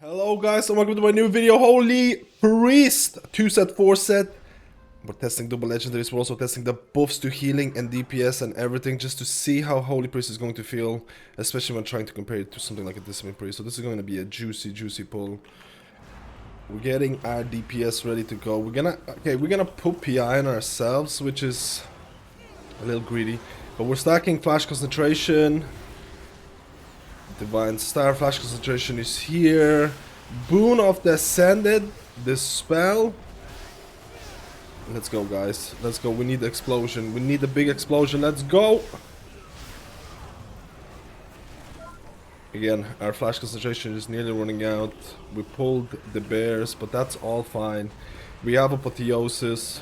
Hello guys and welcome to my new video. Holy Priest 2-set, 4-set. We're testing double legendaries. We're also testing the buffs to healing and DPS and everything just to see how Holy Priest is going to feel, especially when trying to compare it to something like a Discipline Priest. So this is going to be a juicy pull. We're getting our DPS ready to go. We're gonna put PI on ourselves, which is a little greedy, but we're stacking Flash Concentration. Divine Star Flash Concentration is here. Boon of the Ascended, this spell. Let's go, guys. Let's go. We need the explosion. We need a big explosion. Let's go. Again, our Flash Concentration is nearly running out. We pulled the bears, but that's all fine. We have Apotheosis.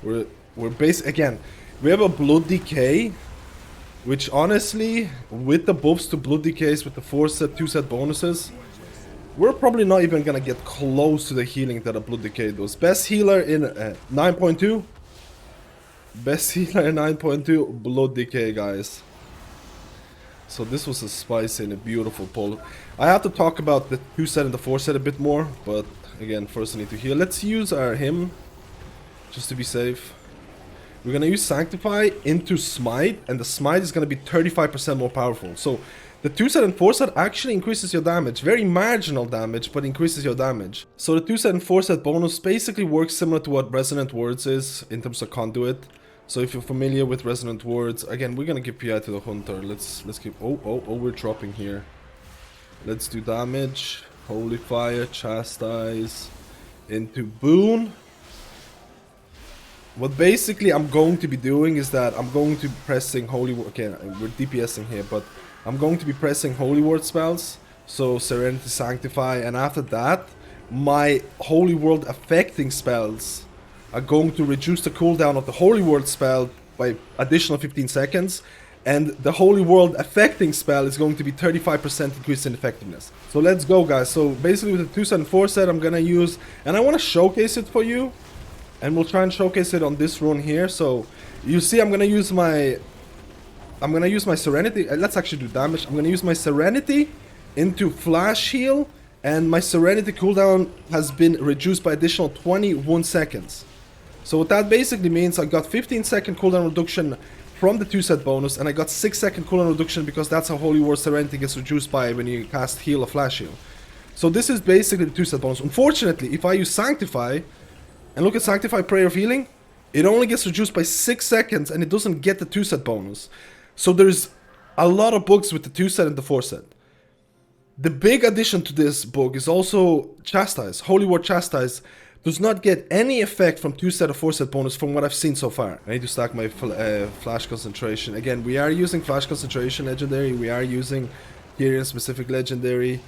We're again, we have a Blood Decay, which honestly, with the buffs to Blood Decays, with the 4-set, 2-set bonuses, we're probably not even gonna get close to the healing that a Blood Decay does. Best healer in 9.2. Best healer in 9.2, Blood Decay, guys. So this was a spicy and a beautiful pull. I have to talk about the 2-set and the 4-set a bit more, but again, first I need to heal. Let's use our hymn, just to be safe. We're gonna use Sanctify into Smite, and the Smite is gonna be 35% more powerful. So the 2-set and 4-set actually increases your damage. Very marginal damage, but increases your damage. So the 2-set and 4-set bonus basically works similar to what Resonant Words is in terms of Conduit. So if you're familiar with Resonant Words, again, we're gonna give PI to the Hunter. Let's keep. Oh, we're dropping here. Let's do damage. Holy Fire, Chastise into Boon. What basically I'm going to be doing is that I'm going to be pressing Holy Word. Okay, we're DPSing here, but I'm going to be pressing Holy Word spells. So Serenity, Sanctify, and after that, my Holy Word affecting spells are going to reduce the cooldown of the Holy Word spell by additional 15 seconds. And the Holy Word affecting spell is going to be 35% increase in effectiveness. So let's go, guys. So basically with the 2-set and 4-set, I'm gonna use, and I want to showcase it for you. And we'll try and showcase it on this run here. So you see, I'm gonna use my Serenity. Let's actually do damage. I'm gonna use my Serenity into Flash Heal, and my Serenity cooldown has been reduced by additional 21 seconds. So what that basically means, I got 15-second cooldown reduction from the 2-set bonus, and I got 6-second cooldown reduction because that's how Holy War Serenity gets reduced by when you cast Heal or Flash Heal. So this is basically the 2-set bonus. Unfortunately, if I use Sanctify, and look at Sanctify Prayer of Healing, it only gets reduced by 6 seconds and it doesn't get the 2-set bonus. So there's a lot of bugs with the 2-set and the 4-set. The big addition to this bug is also Chastise. Holy Word Chastise does not get any effect from 2-set or 4-set bonus from what I've seen so far. I need to stack my Flash Concentration. Again, we are using Flash Concentration Legendary. We are using kyrian specific Legendary.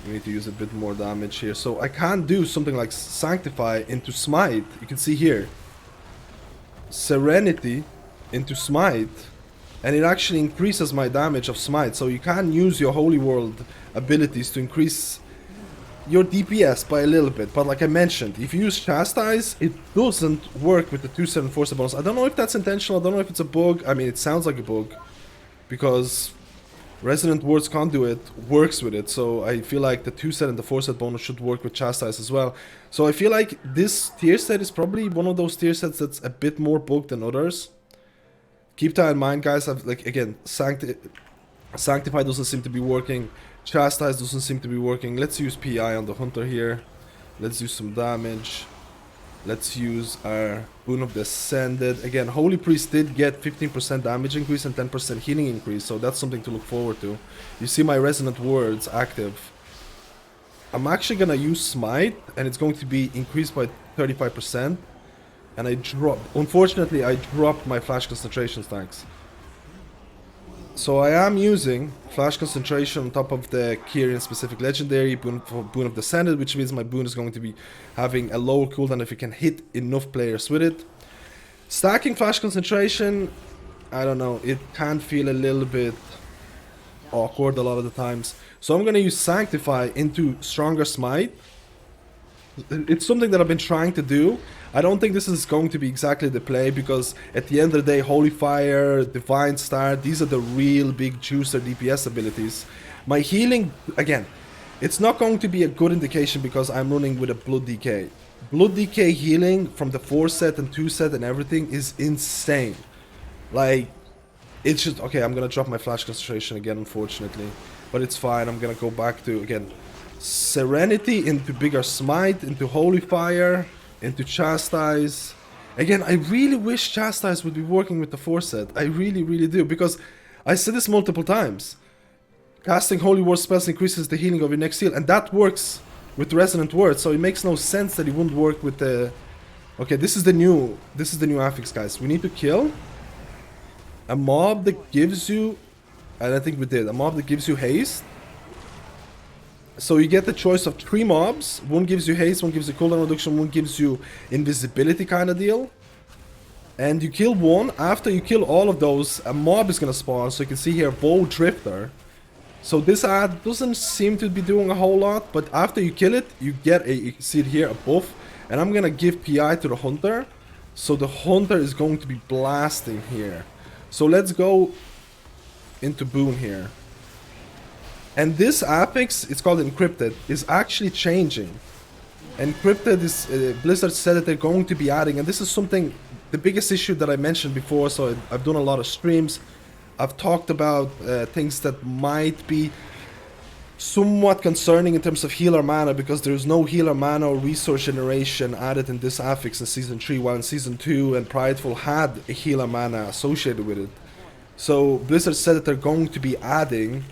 We need to use a bit more damage here. So I can't do something like Sanctify into Smite. You can see here. Serenity into Smite. And it actually increases my damage of Smite. So you can use your Holy World abilities to increase your DPS by a little bit. But like I mentioned, if you use Chastise, it doesn't work with the 2-set and 4-set bonus. I don't know if that's intentional. I don't know if it's a bug. I mean, it sounds like a bug. Because Resonant Words Conduit works with it, so I feel like the 2-set and the 4-set bonus should work with Chastise as well. So I feel like this tier set is probably one of those tier sets that's a bit more bugged than others. Keep that in mind, guys. Again, Sanctify doesn't seem to be working. Chastise doesn't seem to be working. Let's use PI on the Hunter here. Let's do some damage. Let's use our Boon of the Ascended. Again, Holy Priest did get 15% damage increase and 10% healing increase, so that's something to look forward to. You see my Resonant Words active. I'm actually gonna use Smite, and it's going to be increased by 35%. And unfortunately, I dropped my Flash Concentration stacks. So I am using Flash Concentration on top of the Kyrian specific Legendary Boon of the Ascended, which means my Boon is going to be having a lower cooldown if you can hit enough players with it. Stacking Flash Concentration, I don't know, it can feel a little bit awkward a lot of the times. So I'm going to use Sanctify into Stronger Smite. It's something that I've been trying to do. I don't think this is going to be exactly the play, because at the end of the day, Holy Fire, Divine Star, these are the real big juicer DPS abilities. My healing, again, It's not going to be a good indication because I'm running with a Blood DK. Blood DK healing from the 4 set and 2 set and everything is insane. Like, it's just... Okay, I'm gonna drop my flash concentration again, unfortunately. But it's fine, I'm gonna go back to, again, Serenity into bigger Smite, into Holy Fire, into Chastise. Again, I really wish Chastise would be working with the 4 set. I really, really do, because I said this multiple times. Casting Holy Word spells increases the healing of your next heal, and that works with Resonant Word, so it makes no sense that it wouldn't work with the... Okay, this is the new affix, guys. We need to kill a mob that gives you, and I think we did, a mob that gives you haste. So you get the choice of 3 mobs. One gives you haste, one gives you cooldown reduction, one gives you invisibility kind of deal. And you kill one. After you kill all of those, a mob is gonna spawn. So you can see here, Bow Drifter. So this ad doesn't seem to be doing a whole lot, but after you kill it, you get a, you can see it here, a buff. And I'm gonna give PI to the Hunter. So the Hunter is going to be blasting here. So let's go into Boon here. And this affix, it's called Encrypted, is actually changing. Encrypted is, Blizzard said that they're going to be adding, and this is something, the biggest issue that I mentioned before, so I've done a lot of streams. I've talked about things that might be somewhat concerning in terms of healer mana, because there's no healer mana or resource generation added in this affix in Season 3, while in Season 2 and Prideful had a healer mana associated with it. So Blizzard said that they're going to be adding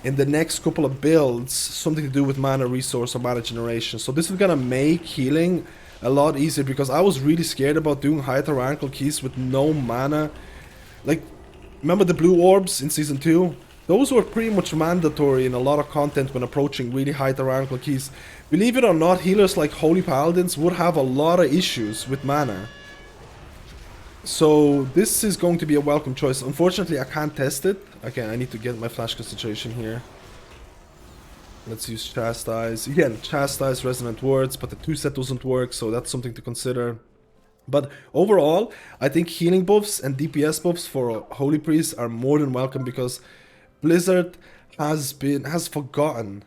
in the next couple of builds something to do with mana resource or mana generation. So this is gonna make healing a lot easier, because I was really scared about doing high tyrannical keys with no mana. Like, remember the blue orbs in Season 2? Those were pretty much mandatory in a lot of content when approaching really high tyrannical keys. Believe it or not, healers like Holy Paladins would have a lot of issues with mana. So this is going to be a welcome choice. Unfortunately, I can't test it. Okay, I need to get my flash concentration here. Let's use Chastise. Again, Chastise, Resonant Words, but the 2 set doesn't work, so that's something to consider. But overall, I think healing buffs and DPS buffs for Holy Priests are more than welcome, because Blizzard has forgotten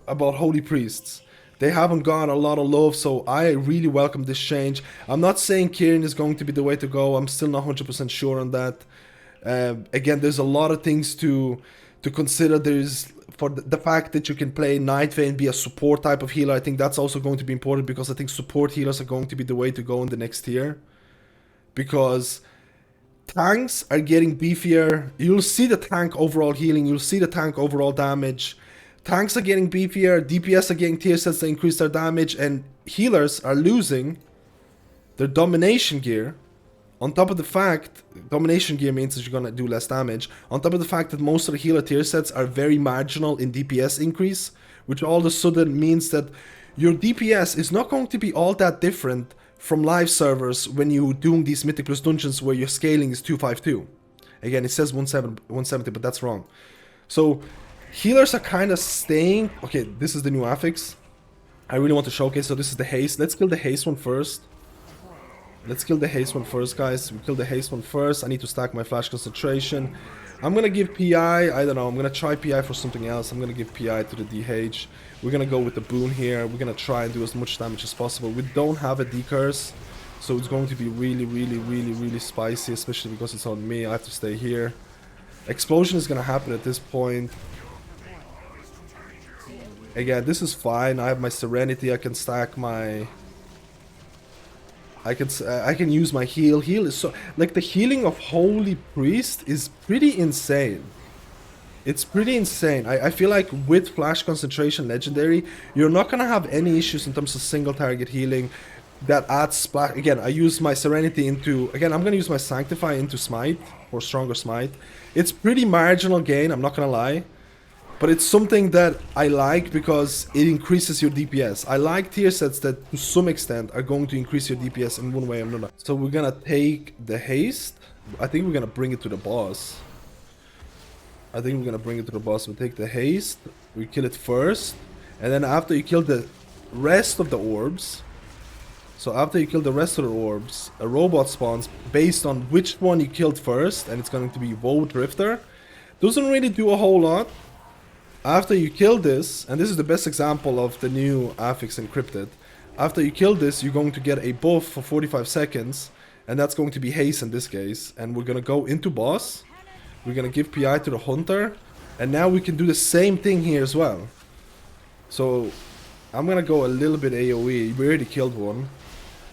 about Holy Priests. They haven't gotten a lot of love, so I really welcome this change. I'm not saying kyrian is going to be the way to go. I'm still not 100% sure on that. Again, there's a lot of things to consider. There's for the fact that you can play Nightveil and be a support type of healer. I think that's also going to be important, because I think support healers are going to be the way to go in the next tier. Because tanks are getting beefier. You'll see the tank overall healing. You'll see the tank overall damage. Tanks are getting beefier. DPS are getting tier sets that increase their damage. And healers are losing their domination gear. On top of the fact, domination gear means that you're gonna do less damage. On top of the fact that most of the healer tier sets are very marginal in DPS increase, which all of a sudden means that your DPS is not going to be all that different from live servers when you're doing these Mythic Plus dungeons where your scaling is 252. Again, it says 170, but that's wrong. So healers are kind of staying. Okay, this is the new affix. I really want to showcase. So this is the haste. Let's kill the haste one first. Let's kill the haste one first, guys. We kill the haste one first. I need to stack my flash concentration. I'm gonna give PI. I don't know. I'm gonna try PI for something else. I'm gonna give PI to the DH. We're gonna go with the boon here. We're gonna try and do as much damage as possible. We don't have a decurse, so it's going to be really spicy, especially because it's on me. I have to stay here. Explosion is gonna happen at this point. Again, this is fine. I have my Serenity. I can stack my... I can use my heal. Heal is so... Like, the healing of Holy Priest is pretty insane. It's pretty insane. I feel like with Flash Concentration Legendary, you're not gonna have any issues in terms of single target healing that adds splash. Again, I use my Serenity into... Again, I'm gonna use my Sanctify into Smite, or Stronger Smite. It's pretty marginal gain, I'm not gonna lie. But it's something that I like because it increases your DPS. I like tier sets that to some extent are going to increase your DPS in one way or another. So we're gonna take the haste. I think we're gonna bring it to the boss. We take the haste, we kill it first. And then after you kill the rest of the orbs. So after you kill the rest of the orbs, a robot spawns based on which one you killed first. And it's going to be Woe Drifter. Doesn't really do a whole lot. After you kill this, and this is the best example of the new affix encrypted. After you kill this, you're going to get a buff for 45 seconds, and that's going to be haste in this case. And we're gonna go into boss. We're gonna give PI to the hunter, and now we can do the same thing here as well. So I'm gonna go a little bit AoE. We already killed one.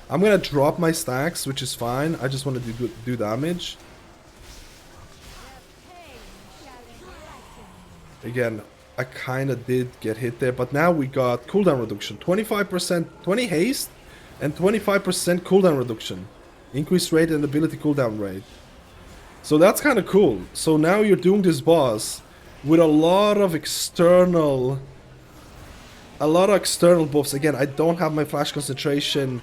I'm gonna drop my stacks, which is fine. I just want to do damage. Again, I kind of did get hit there, but now we got cooldown reduction. 25%, 20 haste, and 25% cooldown reduction. Increased rate and ability cooldown rate. So that's kind of cool. So now you're doing this boss with a lot of external buffs. Again, I don't have my flash concentration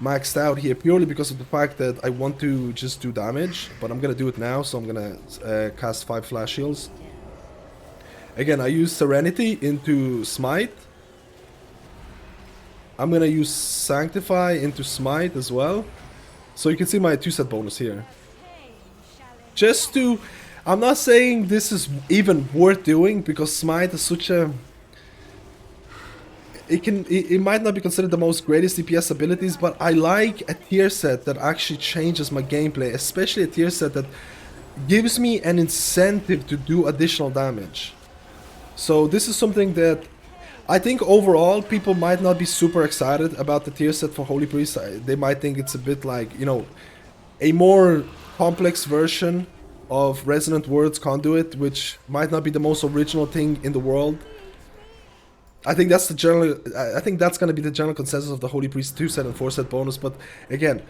maxed out here purely because of the fact that I want to just do damage, but I'm gonna do it now. So I'm gonna cast 5 flash shields. Again, I use Serenity into Smite. I'm gonna use Sanctify into Smite as well. So you can see my 2-set bonus here. Just to... I'm not saying this is even worth doing, because Smite is such a... It might not be considered the most greatest DPS abilities, but I like a tier set that actually changes my gameplay. Especially a tier set that gives me an incentive to do additional damage. So this is something that I think overall people might not be super excited about the tier set for Holy Priest. They might think it's a bit like, you know, a more complex version of Resonant Words Conduit, which might not be the most original thing in the world. I think that's the general. I think that's gonna be the general consensus of the Holy Priest 2-set and 4-set bonus. But again,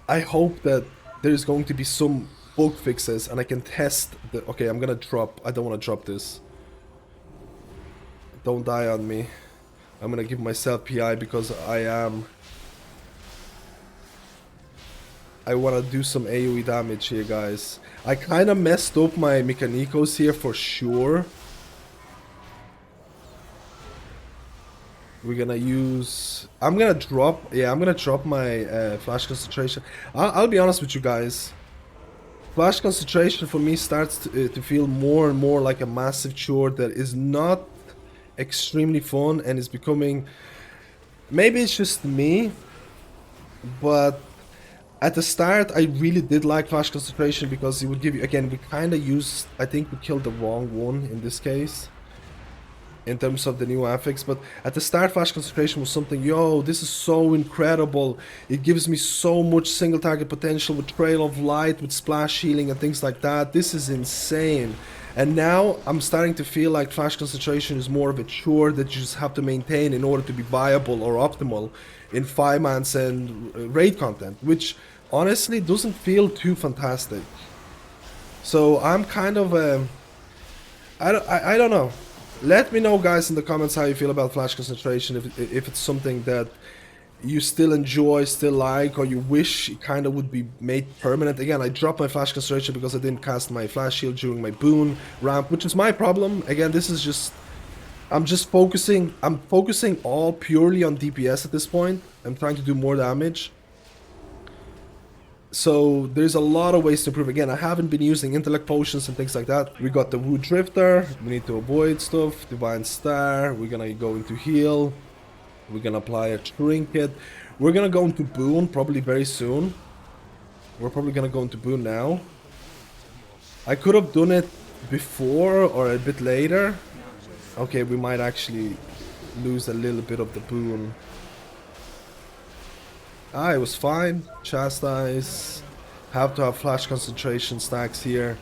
I hope that there's going to be some bug fixes and I can test the. Okay, I'm gonna drop. I don't want to drop this. Don't die on me. I'm gonna give myself PI because I wanna do some AoE damage here, guys. I kinda messed up my Mechanicos here for sure. We're gonna use... I'm gonna drop my flash concentration. I'll be honest with you guys. Flash concentration for me starts to feel more and more like a massive chore that is not extremely fun and is becoming... Maybe it's just me, but at the start I really did like flash concentration because it would give you... Again, we kind of used... I think we killed the wrong one in this case in terms of the new affix, but at the start flash concentration was something, yo, this is so incredible, it gives me so much single target potential with Trail of Light, with splash healing and things like that, this is insane. And now I'm starting to feel like flash concentration is more of a chore that you just have to maintain in order to be viable or optimal in 5-mans and raid content, which honestly doesn't feel too fantastic. So I'm kind of I don't know. Let me know, guys, in the comments how you feel about flash concentration, if it's something that you still enjoy, still like, or you wish it kind of would be made permanent. Again, I dropped my flash concentration because I didn't cast my flash shield during my boon ramp, which is my problem. Again, this is just... I'm focusing all purely on DPS at this point. I'm trying to do more damage. So there's a lot of ways to improve. Again, I haven't been using intellect potions and things like that. We got the Wood Drifter, we need to avoid stuff, Divine Star, we're gonna go into heal, we're gonna apply a trinket, we're gonna go into boon probably very soon. We're probably gonna go into boon now. I could have done it before or a bit later. Okay, we might actually lose a little bit of the boon. It was fine. Chastise. Have to have flash concentration stacks here.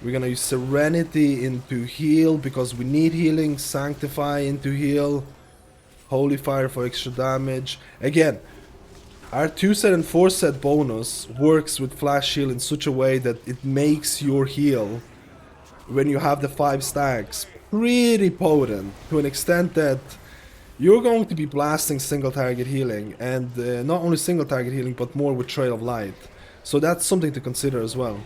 We're gonna use Serenity into heal because we need healing. Sanctify into heal. Holy Fire for extra damage. Again, our 2-set and 4-set bonus works with flash heal in such a way that it makes your heal, when you have the 5 stacks, pretty potent to an extent that you're going to be blasting single target healing, and not only single target healing but more with Trail of Light. So that's something to consider as well.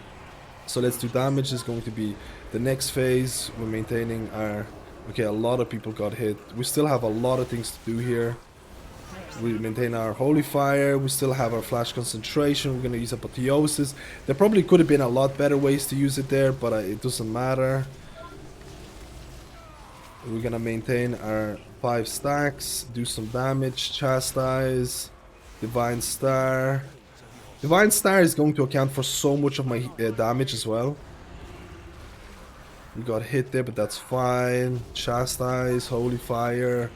So let's do damage, is going to be the next phase. We're maintaining our... Okay, a lot of people got hit. We still have a lot of things to do here. We maintain our Holy Fire, we still have our Flash Concentration, we're gonna use Apotheosis. There probably could have been a lot better ways to use it there, but it doesn't matter. We're gonna maintain our 5 stacks, do some damage, Chastise, Divine Star. Divine Star is going to account for so much of my damage as well. We got hit there, but that's fine. Chastise, Holy Fire,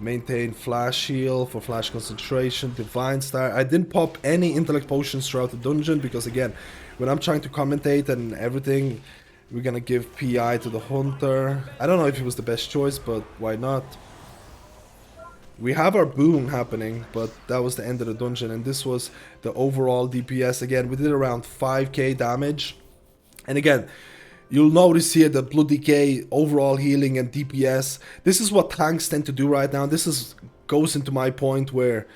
maintain Flash Heal for Flash Concentration, Divine Star. I didn't pop any Intellect Potions throughout the dungeon because, again, when I'm trying to commentate and everything, we're gonna give PI to the Hunter. I don't know if it was the best choice, but why not? We have our boom happening, but that was the end of the dungeon, and this was the overall DPS. Again, we did around 5k damage. And again, you'll notice here the Blood Decay, overall healing, and DPS. This is what tanks tend to do right now. This goes into my point where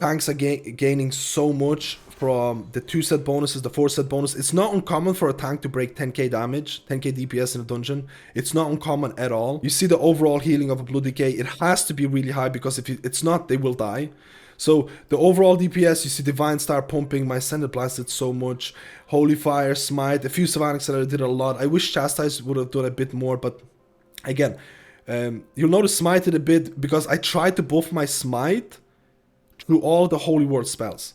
tanks are gaining so much from the 2 set bonuses, the 4 set bonus. It's not uncommon for a tank to break 10k damage, 10k DPS in a dungeon. It's not uncommon at all. You see the overall healing of a Blood Decay, it has to be really high, because if it's not, they will die. So the overall DPS, you see Divine Star pumping, my Ascended Blast did so much, Holy Fire, Smite, a few Savannah Accelerator did a lot. I wish Chastise would have done a bit more, but again, you'll notice Smite did a bit because I tried to buff my Smite through all the Holy Word spells.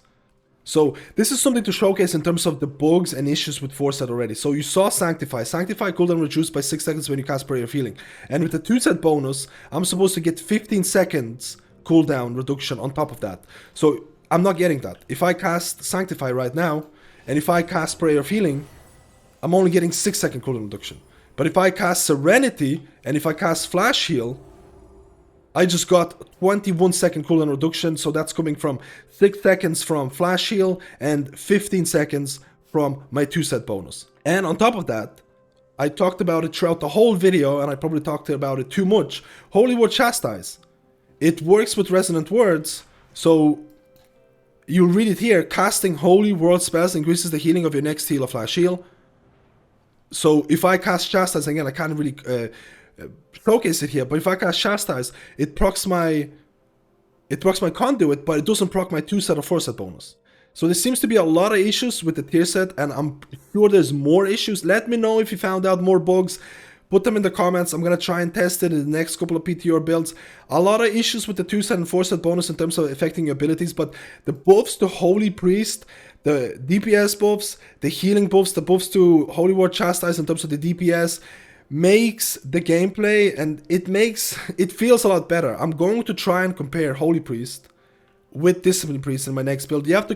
So this is something to showcase in terms of the bugs and issues with 4 set already. So you saw Sanctify. Sanctify cooldown reduced by 6 seconds when you cast Prayer of Healing. And with the 2 set bonus, I'm supposed to get 15 seconds cooldown reduction on top of that. So I'm not getting that. If I cast Sanctify right now, and if I cast Prayer of Healing, I'm only getting 6 second cooldown reduction. But if I cast Serenity, and if I cast Flash Heal, I just got 21 second cooldown reduction, so that's coming from 6 seconds from Flash Heal and 15 seconds from my 2 set bonus. And on top of that, I talked about it throughout the whole video, and I probably talked about it too much. Holy Word Chastise. It works with Resonant Words, so you'll read it here. Casting Holy Word spells increases the healing of your next heal or Flash Heal. So if I cast Chastise, again, I can't really showcase it here, but if I cast Chastise, it procs my Conduit, but it doesn't proc my 2 set or 4 set bonus. So there seems to be a lot of issues with the tier set, and I'm sure there's more issues. Let me know if you found out more bugs. Put them in the comments. I'm gonna try and test it in the next couple of PTR builds. A lot of issues with the 2 set and 4 set bonus in terms of affecting your abilities, but the buffs to Holy Priest, the DPS buffs, the healing buffs, the buffs to Holy Word Chastise in terms of the DPS, makes the gameplay, and it feels a lot better. I'm going to try and compare Holy Priest with Discipline Priest in my next build. You have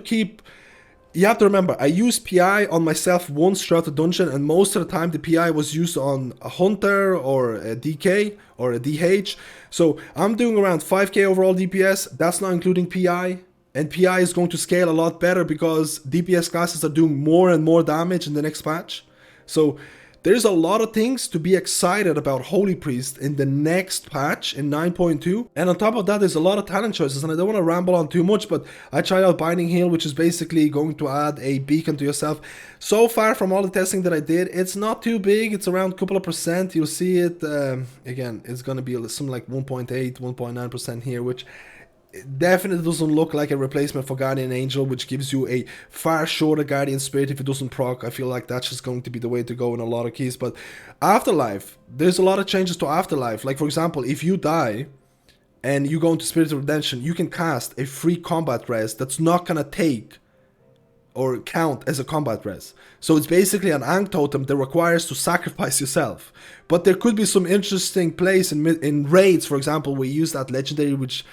to remember, I used PI on myself once throughout the dungeon, and most of the time the PI was used on a Hunter or a DK or a DH. So I'm doing around 5k overall DPS. That's not including PI. And PI is going to scale a lot better because DPS classes are doing more and more damage in the next patch. So there's a lot of things to be excited about Holy Priest in the next patch in 9.2. And on top of that, there's a lot of talent choices, and I don't want to ramble on too much, but I tried out Binding Heal, which is basically going to add a beacon to yourself. So far from all the testing that I did, it's not too big. It's around a couple of percent. You'll see it, again, it's going to be something like 1.8, 1.9% here, which definitely doesn't look like a replacement for Guardian Angel, which gives you a far shorter Guardian Spirit if it doesn't proc. I feel like that's just going to be the way to go in a lot of keys. But Afterlife, there's a lot of changes to Afterlife. Like, for example, if you die and you go into Spirit of Redemption, you can cast a free combat res that's not gonna take or count as a combat res. So it's basically an Ankh totem that requires to sacrifice yourself. But there could be some interesting plays in raids, for example, where you use that legendary, which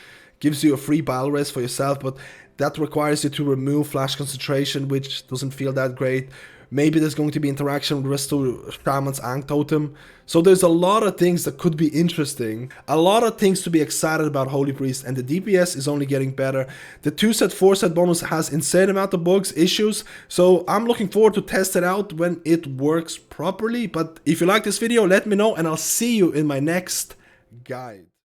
gives you a free battle res for yourself, but that requires you to remove Flash Concentration, which doesn't feel that great. Maybe there's going to be interaction with Restore Shaman's Ankh Totem. So there's a lot of things that could be interesting. A lot of things to be excited about Holy Priest, and the DPS is only getting better. The 2 set, 4 set bonus has insane amount of bugs, issues. So I'm looking forward to test it out when it works properly. But if you like this video, let me know, and I'll see you in my next guide.